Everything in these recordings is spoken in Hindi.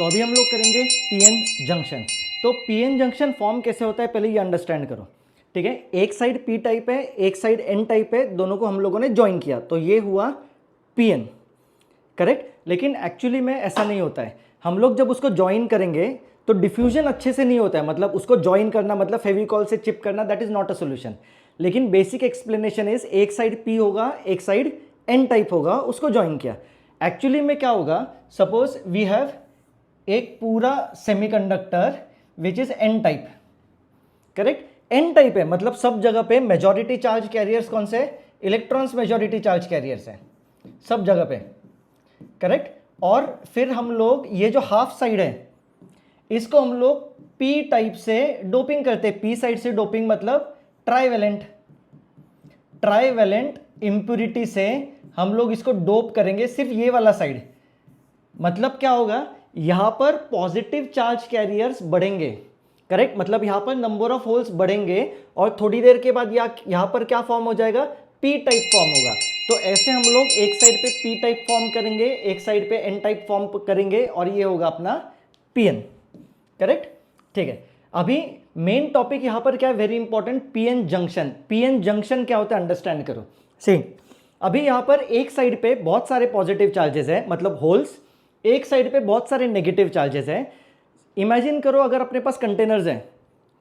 तो अभी हम लोग करेंगे पीएन जंक्शन। तो पीएन जंक्शन फॉर्म कैसे होता है पहले ये अंडरस्टैंड करो, ठीक है। एक साइड पी टाइप है, एक साइड एन टाइप है, दोनों को हम लोगों ने ज्वाइन किया तो ये हुआ पीएन, करेक्ट। लेकिन एक्चुअली में ऐसा नहीं होता है। हम लोग जब उसको ज्वाइन करेंगे तो डिफ्यूजन अच्छे से नहीं होता है, मतलब उसको ज्वाइन करना मतलब फेविकॉल से चिप करना, that is not a solution. लेकिन बेसिक एक्सप्लेनेशन इज एक साइड पी होगा, एक साइड एन टाइप होगा, उसको ज्वाइन किया। एक्चुअली में क्या होगा, सपोज वी हैव एक पूरा semiconductor which is N type, correct. N type है मतलब सब जगह पे मेजॉरिटी चार्ज कैरियर्स कौन से, इलेक्ट्रॉन्स मेजॉरिटी चार्ज कैरियर्स हैं सब जगह पे, करेक्ट। और फिर हम लोग ये जो हाफ साइड है इसको हम लोग पी टाइप से डोपिंग करते हैं। पी साइड से डोपिंग मतलब ट्राइवेलेंट, ट्राइवेलेंट इंप्योरिटी से हम लोग इसको डोप करेंगे सिर्फ ये वाला साइड। मतलब क्या होगा, यहां पर पॉजिटिव चार्ज कैरियर्स बढ़ेंगे, करेक्ट। मतलब यहां पर नंबर ऑफ होल्स बढ़ेंगे और थोड़ी देर के बाद यहां पर क्या फॉर्म हो जाएगा, पी टाइप फॉर्म होगा। तो ऐसे हम लोग एक साइड पे पी टाइप फॉर्म करेंगे, एक साइड पे एन टाइप फॉर्म करेंगे और ये होगा अपना पीएन, करेक्ट, ठीक है। अभी मेन टॉपिक यहां पर क्या है, very important, PN junction. PN junction क्या होता है अंडरस्टैंड करो। सी अभी यहां पर एक साइड पे बहुत सारे पॉजिटिव चार्जेस है, मतलब होल्स, एक साइड पे बहुत सारे नेगेटिव चार्जेस है। इमेजिन करो अगर अपने पास कंटेनर्स हैं,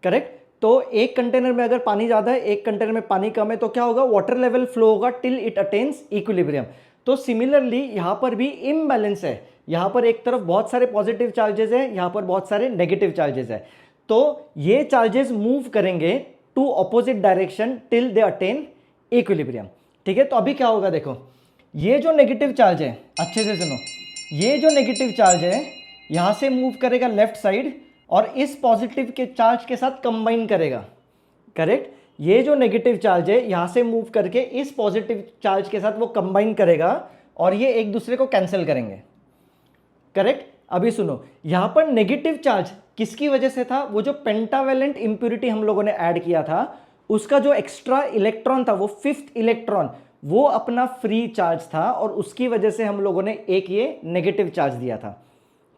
करेक्ट। तो एक कंटेनर में अगर पानी ज़्यादा है, एक कंटेनर में पानी कम है, तो क्या होगा, वाटर लेवल फ्लो होगा टिल इट अटेन्स इक्विलिब्रियम। तो सिमिलरली यहां पर भी इम्बैलेंस है, यहां पर एक तरफ बहुत सारे पॉजिटिव चार्जेस है, यहां पर बहुत सारे नेगेटिव चार्जेस है। तो ये चार्जेस मूव करेंगे to opposite direction till they attain equilibrium, ठीक है। तो अभी क्या होगा देखो, ये जो नेगेटिव चार्ज है, अच्छे से सुनो, ये जो नेगेटिव चार्ज है यहां से मूव करेगा लेफ्ट साइड और इस पॉजिटिव के चार्ज के साथ कंबाइन करेगा, करेक्ट। ये जो नेगेटिव चार्ज है यहां से मूव करके इस पॉजिटिव चार्ज के साथ वो कंबाइन करेगा और ये एक दूसरे को कैंसिल करेंगे, करेक्ट। अभी सुनो, यहां पर नेगेटिव चार्ज किसकी वजह से था, वो जो पेंटावेलेंट इंप्योरिटी हम लोगों ने ऐड किया था उसका जो एक्स्ट्रा इलेक्ट्रॉन था, वो फिफ्थ इलेक्ट्रॉन, वो अपना फ्री चार्ज था और उसकी वजह से हम लोगों ने एक ये नेगेटिव चार्ज दिया था।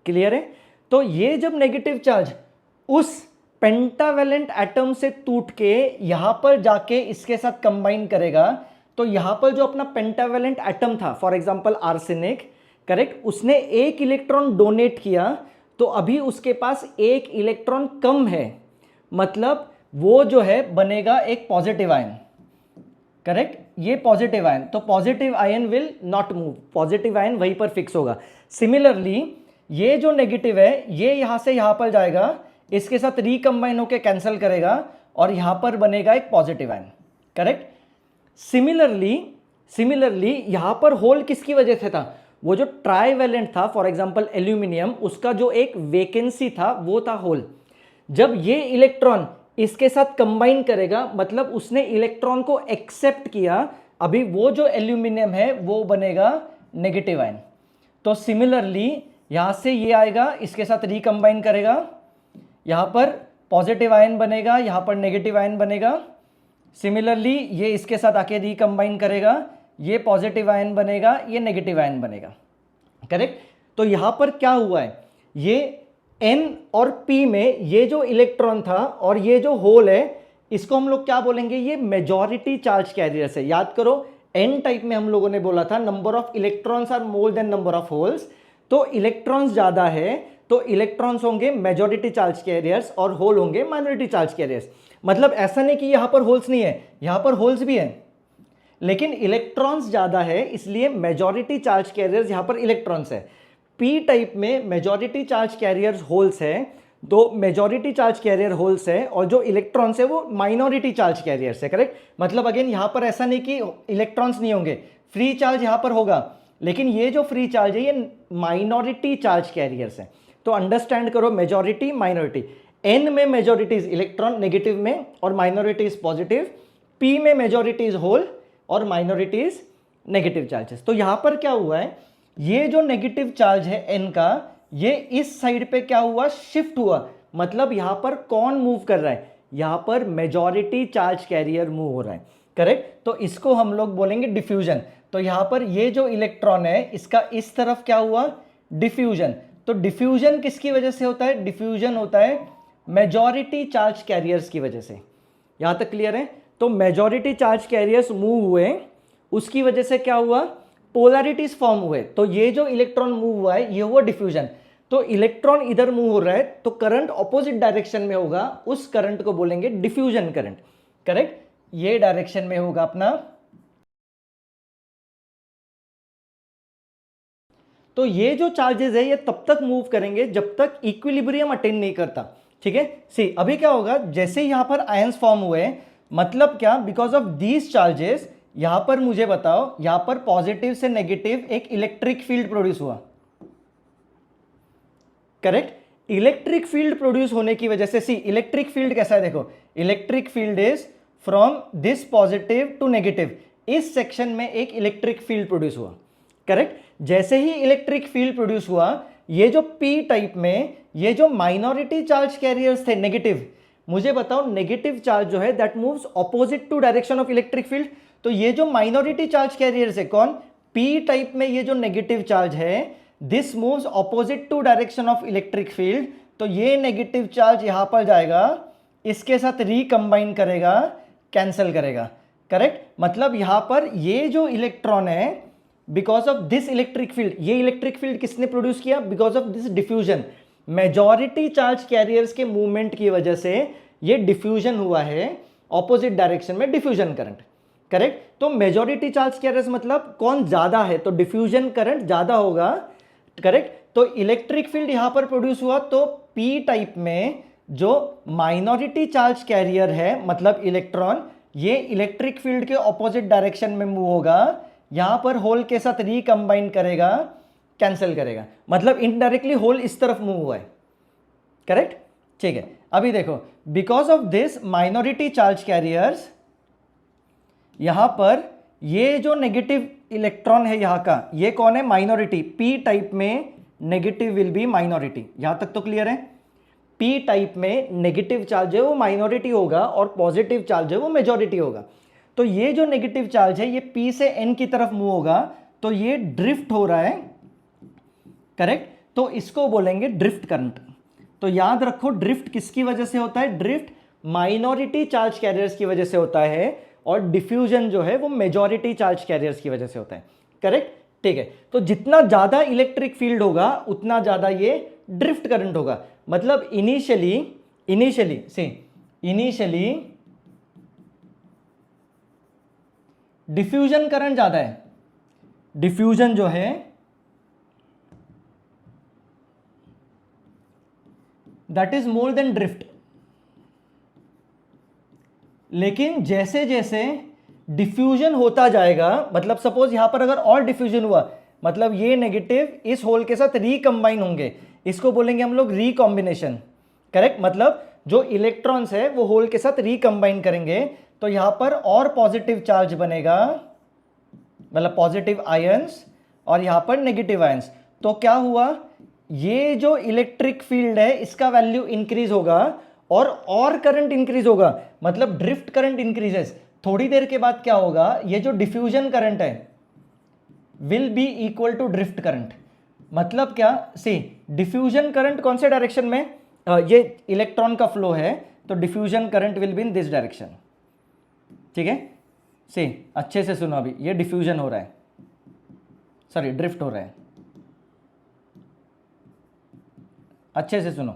क्लियर है। तो ये जब नेगेटिव चार्ज उस पेंटावेलेंट एटम से टूट के यहां पर जाके इसके साथ कंबाइन करेगा, तो यहां पर जो अपना पेंटावेलेंट एटम था, फॉर एग्जांपल आर्सेनिक, करेक्ट, उसने एक इलेक्ट्रॉन डोनेट किया तो अभी उसके पास एक इलेक्ट्रॉन कम है, मतलब वो जो है बनेगा एक पॉजिटिव आयन, करेक्ट। ये पॉजिटिव आयन, तो positive ion will not move, positive ion वहीं पर फिक्स होगा। सिमिलरली ये जो नेगेटिव है ये यहां से यहां पर जाएगा, इसके साथ रिकंबाइन होकर कैंसिल करेगा और यहां पर बनेगा एक पॉजिटिव आयन, करेक्ट। सिमिलरली यहां पर होल किसकी वजह से था, वो जो ट्राइवेलेंट था, फॉर एग्जांपल एल्यूमिनियम, उसका जो एक वेकेंसी था वो था होल। जब ये इलेक्ट्रॉन इसके साथ कंबाइन करेगा मतलब उसने इलेक्ट्रॉन को एक्सेप्ट किया, अभी वो जो एल्यूमिनियम है वो बनेगा नेगेटिव आयन। तो सिमिलरली यहां से ये आएगा, इसके साथ रिकंबाइन करेगा, यहां पर पॉजिटिव आयन बनेगा, यहां पर नेगेटिव आयन बनेगा। सिमिलरली ये इसके साथ आके रिकंबाइन करेगा, ये पॉजिटिव आयन बनेगा, ये नेगेटिव आयन बनेगा, करेक्ट। तो यहां पर क्या हुआ है, ये N और P में ये जो इलेक्ट्रॉन था और ये जो होल है इसको हम लोग क्या बोलेंगे, ये मेजॉरिटी चार्ज कैरियर्स है। याद करो N टाइप में हम लोगों ने बोला था number of electrons are more than number of holes, तो इलेक्ट्रॉन्स ज्यादा है तो इलेक्ट्रॉन्स होंगे मेजॉरिटी चार्ज कैरियर्स और होल होंगे माइनॉरिटी चार्ज कैरियर्स। मतलब ऐसा नहीं कि यहां पर होल्स नहीं है, यहां पर होल्स भी है लेकिन इलेक्ट्रॉन्स ज्यादा है इसलिए मेजॉरिटी चार्ज कैरियर्स यहां पर इलेक्ट्रॉन्स है। पी टाइप में मेजॉरिटी चार्ज कैरियर्स होल्स है, दो मेजॉरिटी चार्ज कैरियर होल्स है और जो इलेक्ट्रॉन्स है वो माइनॉरिटी चार्ज कैरियर्स है, करेक्ट। मतलब अगेन यहां पर ऐसा नहीं कि इलेक्ट्रॉन्स नहीं होंगे, फ्री चार्ज यहां पर होगा लेकिन ये जो फ्री चार्ज है ये माइनॉरिटी चार्ज कैरियर्स है। तो अंडरस्टैंड करो, मेजॉरिटी माइनॉरिटी, एन में मेजॉरिटी इज इलेक्ट्रॉन नेगेटिव में और माइनॉरिटी इज पॉजिटिव, पी में मेजॉरिटी इज होल और माइनॉरिटी इज नेगेटिव चार्जेस। तो यहां पर क्या हुआ है, ये जो नेगेटिव चार्ज है एन का, ये इस साइड पे क्या हुआ, शिफ्ट हुआ। मतलब यहां पर कौन मूव कर रहा है, यहां पर मेजॉरिटी चार्ज कैरियर मूव हो रहा है, करेक्ट। तो इसको हम लोग बोलेंगे डिफ्यूजन। तो यहां पर ये जो इलेक्ट्रॉन है इसका इस तरफ क्या हुआ, डिफ्यूजन। तो डिफ्यूजन किसकी वजह से होता है? डिफ्यूजन होता है मेजॉरिटी चार्ज कैरियर्स की वजह से। यहां तक क्लियर है? तो मेजॉरिटी चार्ज कैरियर्स मूव हुए, उसकी वजह से क्या हुआ? पोलैरिटीज फॉर्म हुए। तो ये जो इलेक्ट्रॉन मूव हुआ है ये हुआ डिफ्यूजन। तो इलेक्ट्रॉन इधर मूव हो रहा है तो करंट ऑपोजिट डायरेक्शन में होगा, उस करंट को बोलेंगे डिफ्यूजन करंट। करेक्ट? ये डायरेक्शन में होगा अपना। तो ये जो चार्जेस है ये तब तक मूव करेंगे जब तक इक्विलिब्रियम अटेन नहीं करता। ठीक है? सी अभी क्या होगा, जैसे यहां पर आयंस फॉर्म हुए, मतलब क्या, बिकॉज ऑफ दीज चार्जेस, यहां पर मुझे बताओ, यहां पर पॉजिटिव से नेगेटिव एक इलेक्ट्रिक फील्ड प्रोड्यूस हुआ। करेक्ट? इलेक्ट्रिक फील्ड प्रोड्यूस होने की वजह से, सी इलेक्ट्रिक फील्ड कैसा है देखो, electric field is from this positive to negative, इस सेक्शन में एक इलेक्ट्रिक फील्ड प्रोड्यूस हुआ। करेक्ट? जैसे ही इलेक्ट्रिक फील्ड प्रोड्यूस हुआ, ये जो पी टाइप में ये जो माइनॉरिटी चार्ज कैरियर्स थे नेगेटिव, मुझे बताओ नेगेटिव चार्ज जो है that moves opposite to direction of electric field. तो ये जो माइनॉरिटी चार्ज कैरियर्स है कौन? पी टाइप में ये जो नेगेटिव चार्ज है, this moves opposite to direction of electric field. तो ये नेगेटिव चार्ज यहां पर जाएगा, इसके साथ रिकंबाइन करेगा, कैंसिल करेगा। करेक्ट? मतलब यहां पर ये जो इलेक्ट्रॉन है, because of this electric field, ये इलेक्ट्रिक फील्ड किसने प्रोड्यूस किया? Because of this diffusion, majority charge carriers के मूवमेंट की वजह से ये डिफ्यूजन हुआ है, ऑपोजिट डायरेक्शन में डिफ्यूजन करंट। करेक्ट? तो मेजॉरिटी चार्ज कैरियर्स मतलब कौन ज्यादा है, तो डिफ्यूजन करंट ज्यादा होगा। करेक्ट? तो इलेक्ट्रिक फील्ड यहां पर प्रोड्यूस हुआ, तो पी टाइप में जो माइनॉरिटी चार्ज कैरियर है, मतलब इलेक्ट्रॉन, ये इलेक्ट्रिक फील्ड के ऑपोजिट डायरेक्शन में मूव होगा, यहां पर होल के साथ रिकंबाइन करेगा, कैंसिल करेगा, मतलब इनडायरेक्टली होल इस तरफ मूव हुआ है। करेक्ट? ठीक है, अभी देखो, because of this minority charge carriers, यहां पर ये जो नेगेटिव इलेक्ट्रॉन है यहां का, ये कौन है? माइनॉरिटी। पी टाइप में नेगेटिव विल बी माइनॉरिटी। यहां तक तो क्लियर है? पी टाइप में नेगेटिव चार्ज है वो माइनॉरिटी होगा और पॉजिटिव चार्ज है वो मेजॉरिटी होगा। तो ये जो नेगेटिव चार्ज है ये पी से एन की तरफ मूव होगा, तो ये ड्रिफ्ट हो रहा है। करेक्ट? तो इसको बोलेंगे ड्रिफ्ट करंट। तो याद रखो, ड्रिफ्ट किसकी वजह से होता है? ड्रिफ्ट माइनॉरिटी चार्ज कैरियर्स की वजह से होता है, और डिफ्यूजन जो है वो मेजॉरिटी चार्ज कैरियर्स की वजह से होता है। करेक्ट? ठीक है, तो जितना ज्यादा इलेक्ट्रिक फील्ड होगा उतना ज्यादा ये ड्रिफ्ट करंट होगा। मतलब इनिशियली डिफ्यूजन करंट ज्यादा है, डिफ्यूजन जो है that is more than drift. लेकिन जैसे जैसे डिफ्यूजन होता जाएगा, मतलब सपोज यहां पर अगर और डिफ्यूजन हुआ, मतलब ये नेगेटिव इस होल के साथ रिकंबाइन होंगे, इसको बोलेंगे हम लोग रिकॉम्बिनेशन। करेक्ट? मतलब जो इलेक्ट्रॉन्स है वो होल के साथ रिकंबाइन करेंगे, तो यहां पर और पॉजिटिव चार्ज बनेगा, मतलब पॉजिटिव आयंस, और यहां पर नेगेटिव आयंस। तो क्या हुआ, ये जो इलेक्ट्रिक फील्ड है इसका वैल्यू इंक्रीज होगा और करंट इंक्रीज होगा, मतलब ड्रिफ्ट करंट इंक्रीजेस। थोड़ी देर के बाद क्या होगा, ये जो डिफ्यूजन करंट है will be equal to drift current. मतलब क्या, सी डिफ्यूजन करंट कौन से डायरेक्शन में, ये इलेक्ट्रॉन का फ्लो है, तो diffusion current will be in this direction. ठीक है? सी अच्छे से सुनो, अभी ये डिफ्यूजन हो रहा है, सॉरी ड्रिफ्ट हो रहा है, अच्छे से सुनो।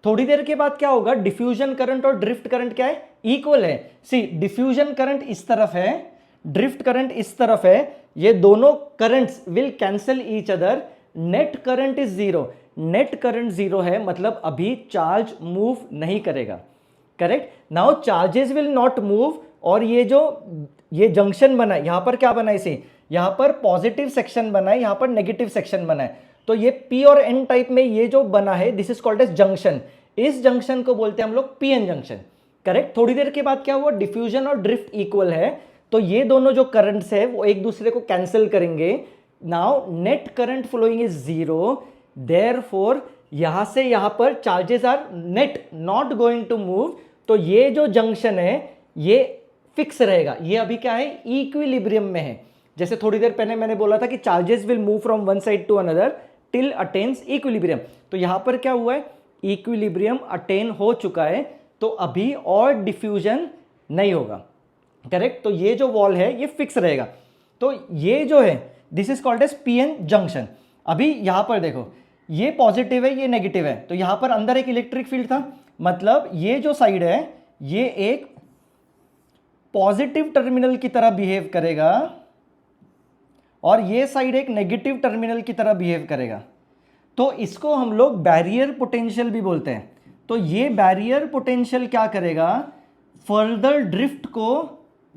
थोड़ी देर के बाद क्या होगा, डिफ्यूजन करंट और ड्रिफ्ट करंट क्या है? इक्वल है। सी डिफ्यूजन करंट इस तरफ है, ड्रिफ्ट करंट इस तरफ है, ये दोनों currents will cancel each other, net current is zero. Net current zero है, मतलब अभी चार्ज मूव नहीं करेगा। Correct? Now charges will not move, और ये जंक्शन बना है, यहां पर क्या बना है, इसे यहां पर पॉजिटिव सेक्शन बना है, यहां पर नेगेटिव सेक्शन बना है। तो ये पी और एन टाइप में ये जो बना है, this is called as junction. इस जंक्शन को बोलते हैं हम लोग पी एन जंक्शन। करेक्ट? थोड़ी देर के बाद क्या हुआ, डिफ्यूजन और ड्रिफ्ट इक्वल है, तो ये दोनों जो करंट्स है वो एक दूसरे को कैंसिल करेंगे। Now net current flowing is zero, therefore यहां से यहां पर charges are net, not going to move. तो ये जो जंक्शन है ये फिक्स रहेगा, ये अभी क्या है, इक्विलिब्रियम में है। जैसे थोड़ी देर पहले मैंने बोला था कि charges will move from one side to another, till attains equilibrium. तो यहां पर क्या हुआ है, इक्विलिब्रियम अटेन हो चुका है, तो अभी और डिफ्यूजन नहीं होगा, करेक्ट। तो ये जो वॉल है ये फिक्स रहेगा। तो ये जो है this is called as PN junction. अभी यहां पर देखो ये पॉजिटिव है, ये नेगेटिव है, तो यहां पर अंदर एक इलेक्ट्रिक फील्ड था, मतलब ये जो साइड है ये एक पॉजिटिव टर्मिनल की तरह बिहेव करेगा और ये साइड एक नेगेटिव टर्मिनल की तरह बिहेव करेगा। तो इसको हम लोग बैरियर पोटेंशियल भी बोलते हैं। तो ये बैरियर पोटेंशियल क्या करेगा, फर्दर ड्रिफ्ट को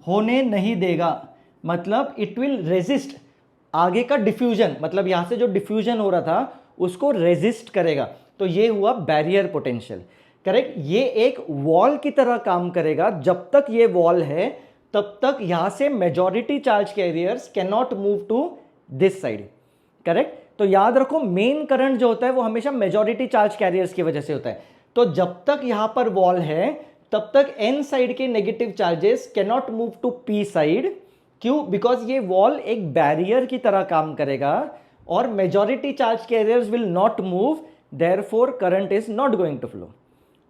होने नहीं देगा, मतलब इट विल रेजिस्ट आगे का डिफ्यूजन, मतलब यहां से जो डिफ्यूजन हो रहा था उसको रेजिस्ट करेगा। तो ये हुआ बैरियर पोटेंशियल, करेक्ट। ये एक वॉल की तरह काम करेगा, जब तक ये वॉल है तब तक यहां से majority charge carriers can not move to this side, correct. तो याद रखो मेन करंट जो होता है वो हमेशा मेजॉरिटी चार्ज कैरियर्स की वजह से होता है। तो जब तक यहां पर वॉल है तब तक एन साइड के negative charges can not move to P side. क्यों? बिकॉज ये वॉल एक बैरियर की तरह काम करेगा और majority charge carriers will not move, therefore current is not going to flow.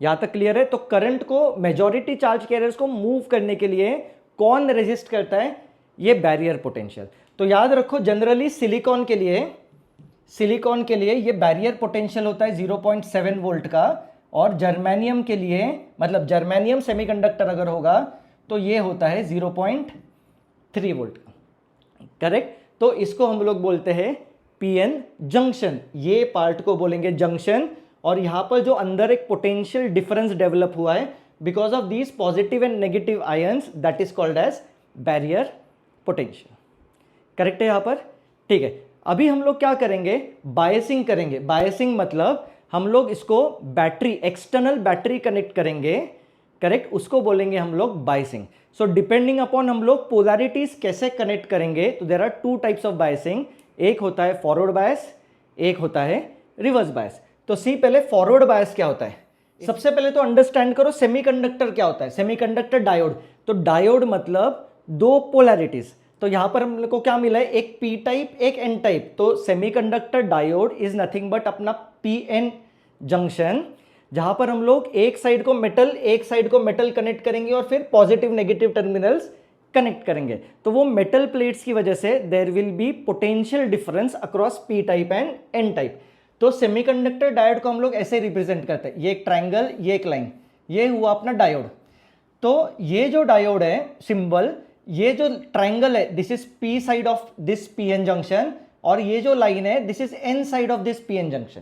यहां तक क्लियर है? तो करंट को, मेजॉरिटी चार्ज कैरियर्स को मूव करने के लिए कौन रेजिस्ट करता है? ये बैरियर पोटेंशियल। तो याद रखो जनरली सिलिकॉन के लिए ये बैरियर पोटेंशियल होता है 0.7 वोल्ट का, और जर्मेनियम के लिए, मतलब जर्मेनियम सेमीकंडक्टर अगर होगा तो ये होता है 0.3 वोल्ट का, करेक्ट। तो इसको हम लोग बोलते हैं पीएन जंक्शन, ये पार्ट को बोलेंगे जंक्शन। और यहां पर जो अंदर एक पोटेंशियल डिफरेंस डेवलप हुआ है because of these positive and negative ions, that is called as barrier potential, correct है यहां पर? ठीक है। अभी हम लोग क्या करेंगे, बायसिंग करेंगे। बायसिंग मतलब हम लोग इसको बैटरी, एक्सटर्नल बैटरी कनेक्ट करेंगे, करेक्ट, उसको बोलेंगे हम लोग बायसिंग। सो डिपेंडिंग अपॉन हम लोग पोलैरिटीज कैसे कनेक्ट करेंगे, तो there are two types of biasing. एक होता है फॉरवर्ड बायस, एक होता है रिवर्स बायस। तो सी पहले फॉरवर्ड बायस क्या होता है, सबसे पहले तो अंडरस्टैंड करो सेमीकंडक्टर क्या होता है। सेमीकंडक्टर डायोड, तो डायोड मतलब दो पोलैरिटीज। तो यहां पर हम लोग को क्या मिला है, एक पी टाइप एक एन टाइप। तो semiconductor diode is nothing but अपना पी एन जंक्शन, जहां पर हम लोग एक साइड को मेटल कनेक्ट करेंगे और फिर पॉजिटिव नेगेटिव टर्मिनल्स कनेक्ट करेंगे। तो वो मेटल प्लेट्स की वजह से there will be potential difference across P type and N type. तो सेमीकंडक्टर डायोड को हम लोग ऐसे रिप्रेजेंट करते हैं, ये एक ट्रायंगल, ये एक लाइन, ये हुआ अपना डायोड। तो ये जो डायोड है सिंबल, ये जो ट्रायंगल है this is P side of this PN junction, और ये जो लाइन है this is an side of this PN junction,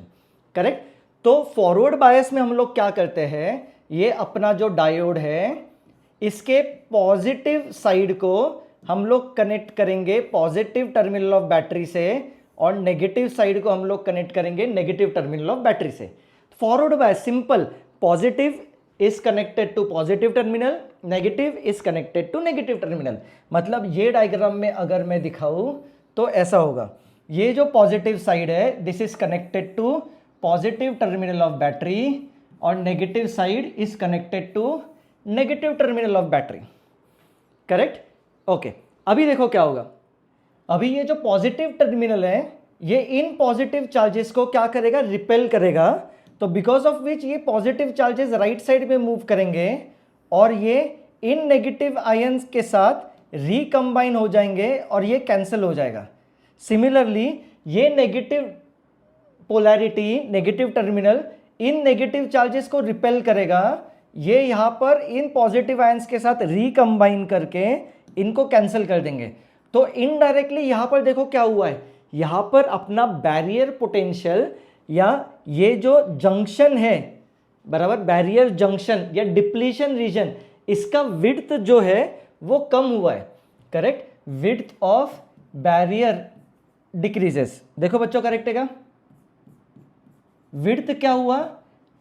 correct. तो फॉरवर्ड बायस में हम लोग क्या करते हैं, ये अपना जो डायोड है इसके पॉजिटिव साइड को हम लोग कनेक्ट करेंगे पॉजिटिव टर्मिनल ऑफ बैटरी से, और नेगेटिव साइड को हम लोग कनेक्ट करेंगे नेगेटिव टर्मिनल ऑफ बैटरी से। Forward bias simple, positive is connected to positive terminal, negative is connected to negative terminal. मतलब ये डायग्राम में अगर मैं दिखाऊं तो ऐसा होगा, ये जो पॉजिटिव साइड है this is connected to positive terminal of battery, और negative side is connected to negative terminal of battery, correct. Okay, अभी देखो क्या होगा। अभी ये जो पॉजिटिव टर्मिनल है ये इन पॉजिटिव चार्जेस को क्या करेगा, रिपेल करेगा। तो बिकॉज ऑफ विच ये पॉजिटिव चार्जेस राइट साइड में मूव करेंगे और ये इन नेगेटिव आयंस के साथ रिकंबाइन हो जाएंगे और ये कैंसिल हो जाएगा। सिमिलरली ये negative polarity, negative terminal in negative charges को रिपेल करेगा, ये यहां पर इन पॉजिटिव आयंस के साथ रिकंबाइन करके इनको कैंसिल कर देंगे। तो इनडायरेक्टली यहां पर देखो क्या हुआ है, यहां पर अपना बैरियर पोटेंशियल या ये जो जंक्शन है, बराबर, बैरियर जंक्शन या डिप्लीशन रीजन, इसका विड्थ जो है वो कम हुआ है, correct. Width of barrier decreases, देखो बच्चों करेक्ट है क्या, विड्थ क्या हुआ,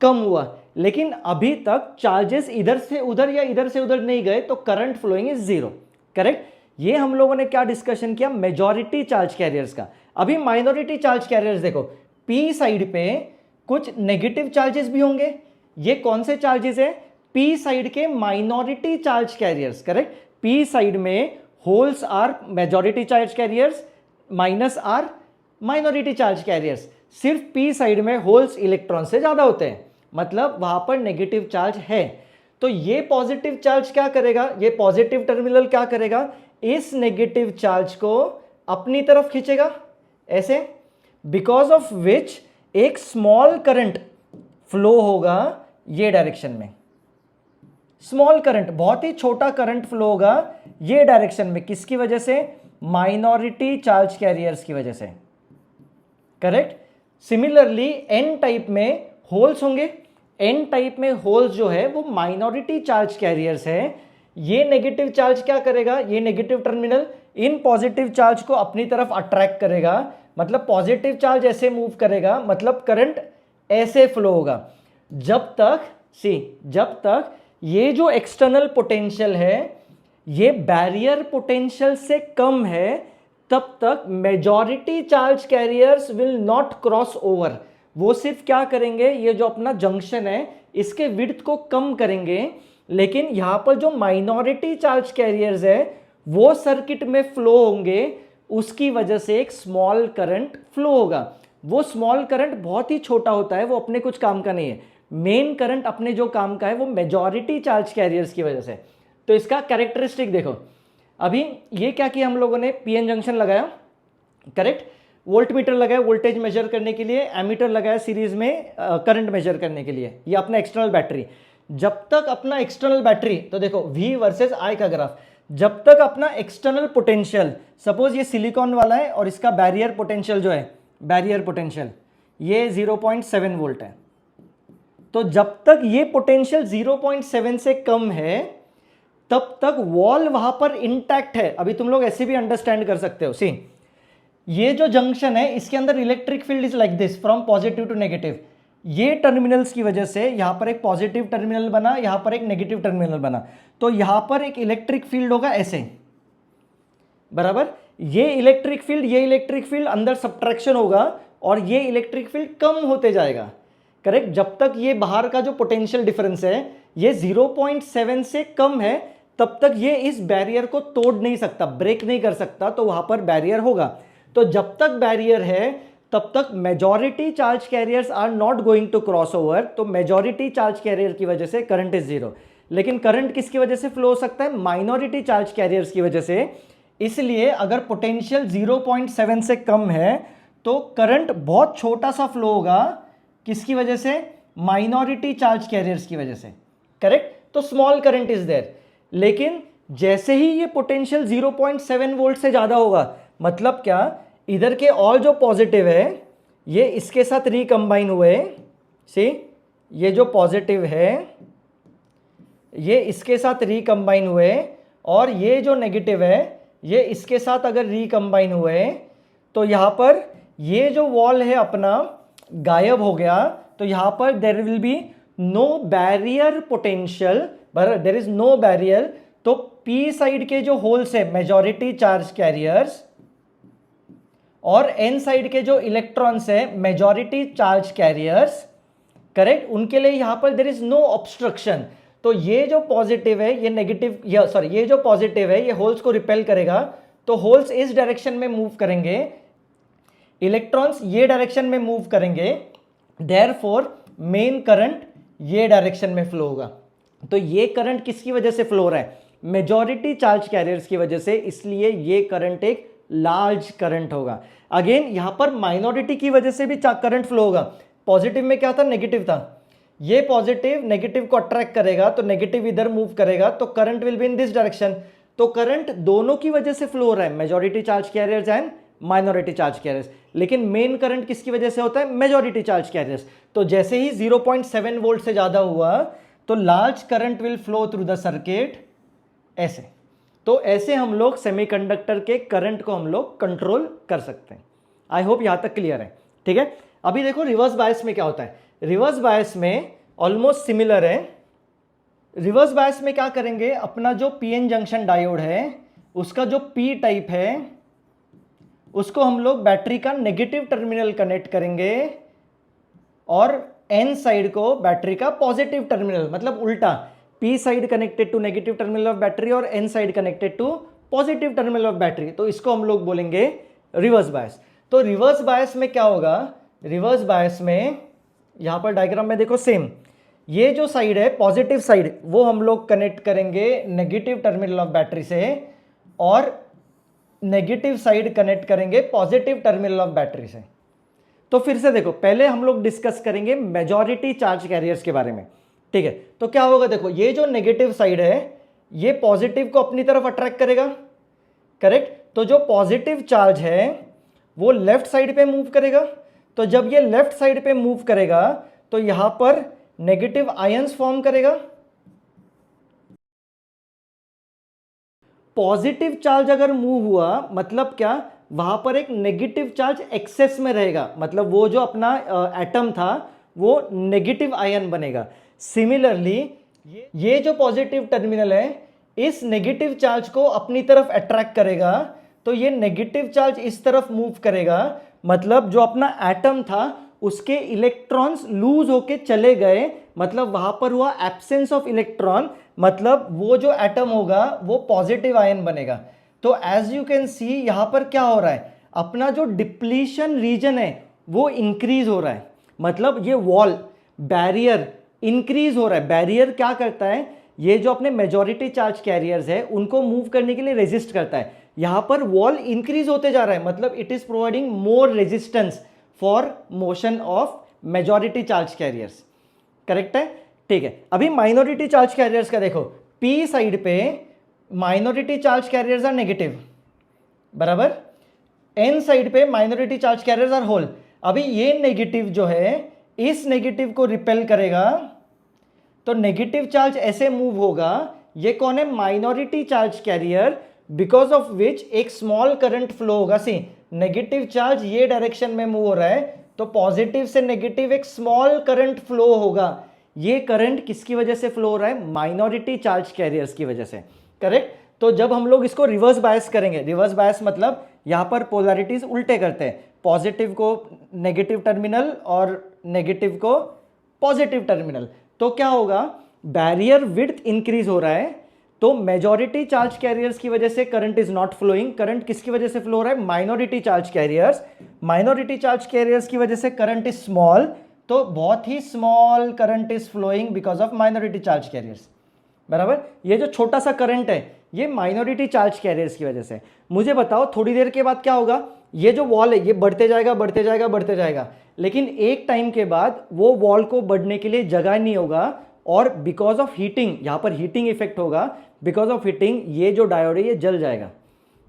कम हुआ। लेकिन अभी तक चार्जेस इधर से उधर या इधर से उधर नहीं गए, तो current flowing is zero, correct. ये हम लोगों ने क्या डिस्कशन किया, मेजॉरिटी चार्ज कैरियर्स का। अभी माइनॉरिटी चार्ज कैरियर्स देखो, पी साइड पे कुछ नेगेटिव चार्जेस भी होंगे। ये कौन से चार्जेस है, पी साइड के minority charge carriers, correct. P side में holes are majority charge carriers, minus are minority charge carriers. सिर्फ पी साइड में होल्स इलेक्ट्रॉन से ज़्यादा होते हैं, मतलब वहां पर नेगेटिव चार्ज है। तो ये पॉजिटिव चार्ज क्या करेगा, ये पॉजिटिव टर्मिनल क्या करेगा, इस नेगेटिव चार्ज को अपनी तरफ खींचेगा ऐसे, बिकॉज ऑफ विच एक स्मॉल करंट फ्लो होगा ये डायरेक्शन में। स्मॉल करंट, बहुत ही छोटा करंट फ्लो होगा ये डायरेक्शन में, किसकी वजह से, माइनॉरिटी चार्ज कैरियर्स की वजह से, करेक्ट। सिमिलरली एन टाइप में होल्स होंगे, एन टाइप में होल्स जो है वो माइनॉरिटी चार्ज कैरियर्स है। ये नेगेटिव चार्ज क्या करेगा, ये negative terminal in positive charge को अपनी तरफ अट्रैक्ट करेगा, मतलब पॉजिटिव चार्ज ऐसे मूव करेगा, मतलब करंट ऐसे फ्लो होगा। जब तक ये जो एक्सटर्नल पोटेंशियल है ये बैरियर पोटेंशियल से कम है, तब तक majority charge carriers will not cross over. वो सिर्फ क्या करेंगे, ये जो अपना जंक्शन है इसके विड्थ को कम करेंगे, लेकिन यहां पर जो माइनॉरिटी चार्ज कैरियर्स है वो सर्किट में फ्लो होंगे, उसकी वजह से एक स्मॉल करंट फ्लो होगा। वो स्मॉल करंट बहुत ही छोटा होता है, वो अपने कुछ काम का नहीं है। मेन करंट अपने जो काम का है वो मेजॉरिटी चार्ज कैरियर्स की वजह से। तो इसका कैरेक्टरिस्टिक देखो, अभी ये क्या किया हम लोगों ने, पीएन जंक्शन लगाया, करेक्ट, वोल्ट मीटर लगाया वोल्टेज मेजर करने के लिए, एमीटर लगाया सीरीज में करंट मेजर करने के लिए, ये अपना एक्सटर्नल बैटरी। जब तक अपना एक्सटर्नल बैटरी, तो देखो V वर्सेस I का ग्राफ, जब तक अपना एक्सटर्नल पोटेंशियल, सपोज ये सिलिकॉन वाला है और इसका बैरियर पोटेंशियल जो है, बैरियर पोटेंशियल ये 0.7 वोल्ट है, तो जब तक ये पोटेंशियल 0.7 से कम है तब तक वॉल वहां पर इंटैक्ट है। अभी तुम लोग ऐसे भी अंडरस्टैंड कर सकते हो, सी ये जो जंक्शन है इसके अंदर electric field is like this, from positive to negative. ये टर्मिनल्स की वजह से यहां पर एक पॉजिटिव टर्मिनल बना, यहां पर एक नेगेटिव टर्मिनल बना, तो यहां पर एक इलेक्ट्रिक फील्ड होगा ऐसे, बराबर। ये इलेक्ट्रिक फील्ड अंदर सब्ट्रैक्शन होगा और ये इलेक्ट्रिक फील्ड कम होते जाएगा, करेक्ट। जब तक ये बाहर का जो पोटेंशियल डिफरेंस है ये 0.7 से कम है तब तक ये इस बैरियर को तोड़ नहीं सकता, ब्रेक नहीं कर सकता, तो वहां पर बैरियर होगा। तो जब तक बैरियर है तब तक majority charge carriers are not going to cross over, तो मेजॉरिटी चार्ज कैरियर की वजह से करंट इज जीरो। लेकिन करंट किसकी वजह से फ्लो हो सकता है, माइनॉरिटी चार्ज कैरियर्स की वजह से। इसलिए अगर पोटेंशियल 0.7 से कम है तो करंट बहुत छोटा सा फ्लो होगा, किसकी वजह से, माइनॉरिटी चार्ज कैरियर्स की वजह से, करेक्ट। तो स्मॉल करंट इज देयर। लेकिन जैसे ही ये पोटेंशियल 0.7 वोल्ट से ज्यादा होगा, मतलब क्या, इधर के ऑल जो पॉजिटिव है ये इसके साथ रिकंबाइन हुए, सी ये जो पॉजिटिव है ये इसके साथ रिकंबाइन हुए, और ये जो नेगेटिव है ये इसके साथ अगर रिकंबाइन हुए तो यहां पर ये जो वॉल है अपना गायब हो गया। तो यहां पर there will be no barrier potential, बराबर, देयर इज नो बैरियर। तो पी साइड के जो होल्स है मेजॉरिटी चार्ज कैरियर्स, और एन साइड के जो इलेक्ट्रॉन्स है मेजॉरिटी चार्ज कैरियर्स, करेक्ट, उनके लिए यहां पर देयर इज नो ऑब्स्ट्रक्शन। तो ये जो पॉजिटिव है ये नेगेटिव, ये जो पॉजिटिव है ये होल्स को रिपेल करेगा, तो होल्स इस डायरेक्शन में मूव करेंगे, इलेक्ट्रॉन्स ये डायरेक्शन में मूव करेंगे, देयरफॉर मेन करंट ये डायरेक्शन में फ्लो होगा। तो ये करंट किसकी वजह से फ्लो हो रहा है, मेजॉरिटी चार्ज कैरियर्स की वजह से, इसलिए ये करंट एक लार्ज करंट होगा। अगेन यहां पर माइनॉरिटी की वजह से भी करंट फ्लो होगा। पॉजिटिव में क्या था, नेगेटिव था, ये पॉजिटिव नेगेटिव को अट्रैक्ट करेगा, तो नेगेटिव इधर मूव करेगा, तो current will be in this direction. तो करंट दोनों की वजह से फ्लो हो रहा है, majority charge carriers and minority charge carriers. लेकिन मेन करंट किसकी वजह से होता है, मेजॉरिटी चार्ज कैरियर्स। तो जैसे ही 0.7 वोल्ट से ज्यादा हुआ तो large current will flow through the circuit, ऐसे। तो ऐसे हम लोग सेमीकंडक्टर के करंट को हम लोग कंट्रोल कर सकते हैं। आई होप यहां तक क्लियर है, ठीक है। अभी देखो रिवर्स बायस में क्या होता है, रिवर्स बायस में ऑलमोस्ट सिमिलर है। रिवर्स बायस में क्या करेंगे, अपना जो पीएन जंक्शन डायोड है उसका जो पी टाइप है उसको हम लोग बैटरी का नेगेटिव टर्मिनल कनेक्ट करेंगे, और एन साइड को बैटरी का पॉजिटिव टर्मिनल, मतलब उल्टा, P side connected to negative terminal of battery और N side connected to positive terminal of battery. तो इसको हम लोग बोलेंगे रिवर्स बायस। तो रिवर्स बायस में क्या होगा, रिवर्स बायस में यहाँ पर डायग्राम में देखो सेम, ये जो साइड है पॉजिटिव साइड वो हम लोग कनेक्ट करेंगे नेगेटिव टर्मिनल ऑफ बैटरी से, और नेगेटिव साइड कनेक्ट करेंगे पॉजिटिव टर्मिनल ऑफ बैटरी से। तो फिर से देखो, पहले हम लोग डिस्कस करेंगे मेजॉरिटी चार्ज कैरियर्स के बारे में, ठीक है। तो क्या होगा, देखो ये जो नेगेटिव साइड है ये पॉजिटिव को अपनी तरफ अट्रैक्ट करेगा, करेक्ट। तो जो पॉजिटिव चार्ज है वो लेफ्ट साइड पे मूव करेगा। तो जब ये लेफ्ट साइड पे मूव करेगा तो यहां पर नेगेटिव आयंस फॉर्म करेगा। पॉजिटिव चार्ज अगर मूव हुआ मतलब क्या, वहां पर एक नेगेटिव चार्ज एक्सेस में रहेगा, मतलब वो जो अपना एटम था वो नेगेटिव आयन बनेगा। सिमिलरली ये जो पॉजिटिव टर्मिनल है इस नेगेटिव चार्ज को अपनी तरफ अट्रैक्ट करेगा, तो ये नेगेटिव चार्ज इस तरफ मूव करेगा, मतलब जो अपना एटम था उसके इलेक्ट्रॉन्स लूज होके चले गए, मतलब वहां पर हुआ एब्सेंस ऑफ इलेक्ट्रॉन, मतलब वो जो एटम होगा वो पॉजिटिव आयन बनेगा। तो एज यू कैन सी यहां पर क्या हो रहा है, अपना जो डिप्लीशन रीजन है वो इंक्रीज हो रहा है, मतलब ये वॉल बैरियर इंक्रीज हो रहा है। बैरियर क्या करता है, ये जो अपने मेजॉरिटी चार्ज कैरियर्स है उनको मूव करने के लिए रेजिस्ट करता है। यहां पर वॉल इंक्रीज होते जा रहा है, मतलब it is providing more resistance for motion of majority charge carriers, correct है, ठीक है। अभी माइनॉरिटी चार्ज कैरियर्स का देखो, पी साइड पे minority charge carriers are negative, बराबर, एन साइड पे minority charge carriers are hole. अभी ये नेगेटिव जो है इस नेगेटिव को रिपेल करेगा, तो नेगेटिव चार्ज ऐसे मूव होगा, ये कौन है, minority charge carrier, because of which एक स्मॉल करंट फ्लो होगा। सी नेगेटिव चार्ज ये डायरेक्शन में मूव हो रहा है, तो पॉजिटिव से नेगेटिव एक स्मॉल करंट फ्लो होगा। ये करंट किसकी वजह से फ्लो हो रहा है, माइनॉरिटी चार्ज कैरियर्स की वजह से, करेक्ट। तो जब हम लोग इसको रिवर्स बायस करेंगे, रिवर्स बायस मतलब यहां पर पोलैरिटीज उल्टे करते हैं, पॉजिटिव को नेगेटिव टर्मिनल और नेगेटिव को पॉजिटिव टर्मिनल, तो क्या होगा, बैरियर विड्थ इंक्रीज हो रहा है, तो मेजॉरिटी चार्ज कैरियर्स की वजह से current is not flowing. Current किसकी वजह से फ्लो हो रहा है, minority charge carriers. Minority charge carriers की वजह से करंट इज स्मॉल, तो बहुत ही small current is flowing because of minority charge carriers, बराबर। ये जो छोटा सा करंट है ये माइनॉरिटी चार्ज कैरियर्स की वजह से। मुझे बताओ थोड़ी देर के बाद क्या होगा, ये जो वॉल है ये बढ़ते जाएगा बढ़ते जाएगा बढ़ते जाएगा, लेकिन एक टाइम के बाद वो वॉल को बढ़ने के लिए जगह नहीं होगा, और बिकॉज ऑफ हीटिंग, यहां पर हीटिंग इफेक्ट होगा, बिकॉज ऑफ हीटिंग ये जो डायोड है ये जल जाएगा,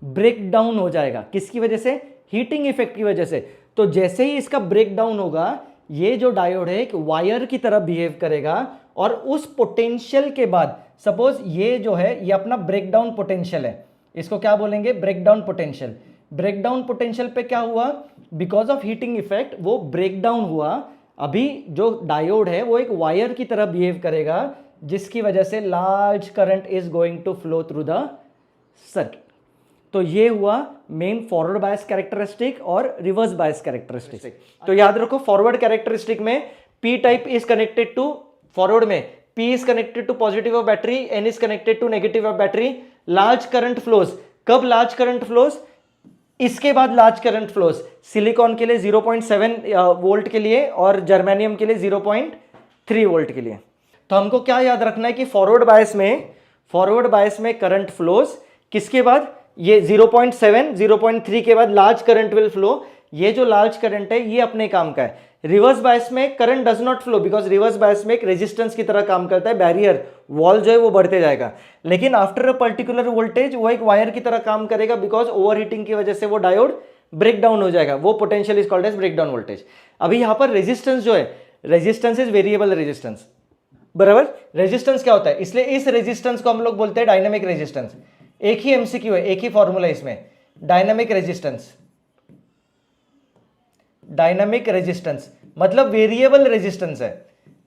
ब्रेक डाउन हो जाएगा। किसकी वजह से, हीटिंग इफेक्ट की वजह से। तो जैसे ही इसका ब्रेक डाउन होगा, ये जो डायोड है एक वायर की तरह बिहेव करेगा, और उस पोटेंशियल के बाद, सपोज ये जो है ये अपना ब्रेकडाउन पोटेंशियल है, इसको क्या बोलेंगे, ब्रेकडाउन पोटेंशियल। ब्रेकडाउन पोटेंशियल पे क्या हुआ, बिकॉज ऑफ हीटिंग इफेक्ट वो ब्रेकडाउन हुआ। अभी जो डायोड है वो एक वायर की तरह बिहेव करेगा, जिसकी वजह से large current is going to flow through the circuit. तो ये हुआ मेन फॉरवर्ड बायस कैरेक्टरिस्टिक और रिवर्स बायस कैरेक्टरिस्टिक। तो याद रखो, फॉरवर्ड कैरेक्टरिस्टिक में P type is connected to, forward में P is connected to positive of battery, N is connected to negative of battery, large current flows। कब large current flows, इसके बाद large current flows सिलिकॉन के लिए 0.7 वोल्ट के लिए और जर्मेनियम के लिए 0.3 वोल्ट के लिए। तो हमको क्या याद रखना है कि फॉरवर्ड बायस में करंट फ्लोज, किसके बाद, ये 0.7 0.3 के बाद लार्ज करंट विल फ्लो। ये जो लार्ज करंट है ये अपने काम का है। रिवर्स बायस में current does not flow, because reverse bias में एक रेजिस्टेंस की तरह काम करता है, बैरियर वॉल जो है वो बढ़ते जाएगा, लेकिन आफ्टर अ पर्टिकुलर वोल्टेज वो एक वायर की तरह काम करेगा, बिकॉज ओवरहीटिंग की वजह से वो डायोड ब्रेक डाउन हो जाएगा, वो potential is called as breakdown voltage. अभी यहां पर रेजिस्टेंस जो है, रेजिस्टेंस इज वेरिएबल रेजिस्टेंस, बराबर। रेजिस्टेंस क्या होता है, इसलिए इस रेजिस्टेंस को हम लोग बोलते हैं डायनामिक रेजिस्टेंस। एक ही एमसीक्यू है, एक ही फॉर्मूला इसमें, डायनामिक रेजिस्टेंस। डायनामिक रेजिस्टेंस मतलब वेरिएबल रेजिस्टेंस है।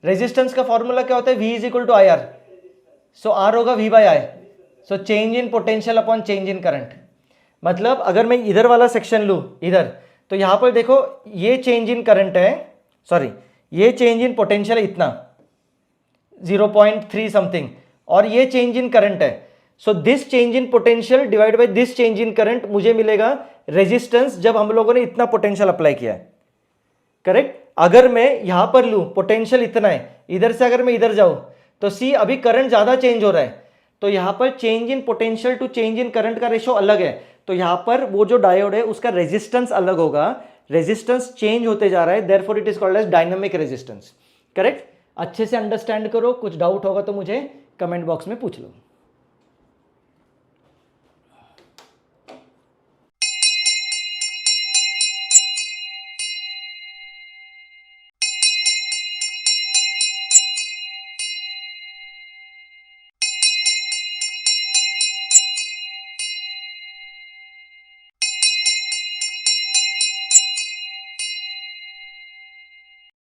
रेजिस्टेंस का फॉर्मूला क्या होता है, V is equal to I R, so R होगा V by I, so change in potential upon change in current. मतलब अगर मैं इधर वाला सेक्शन लूं इधर, तो यहां पर देखो ये चेंज इन करंट है, सॉरी ये चेंज इन पोटेंशियल इतना 0.3 समथिंग, और ये चेंज इन करंट है। So this change in potential divide by this change in current, मुझे मिलेगा रेजिस्टेंस जब हम लोगों ने इतना पोटेंशियल अप्लाई किया है। करेक्ट। अगर मैं यहां पर लूं, पोटेंशियल इतना है, इधर से अगर मैं इधर जाऊं तो सी अभी करंट ज्यादा चेंज हो रहा है, तो यहां पर change in potential to change in current का रेशो अलग है, तो यहां पर वो जो डायोड है उसका रेजिस्टेंस अलग होगा, रेजिस्टेंस चेंज होते जा रहा है, therefore it is called as dynamic resistance. Correct. अच्छे से अंडरस्टैंड करो, कुछ डाउट होगा तो मुझे कमेंट बॉक्स में पूछ लो।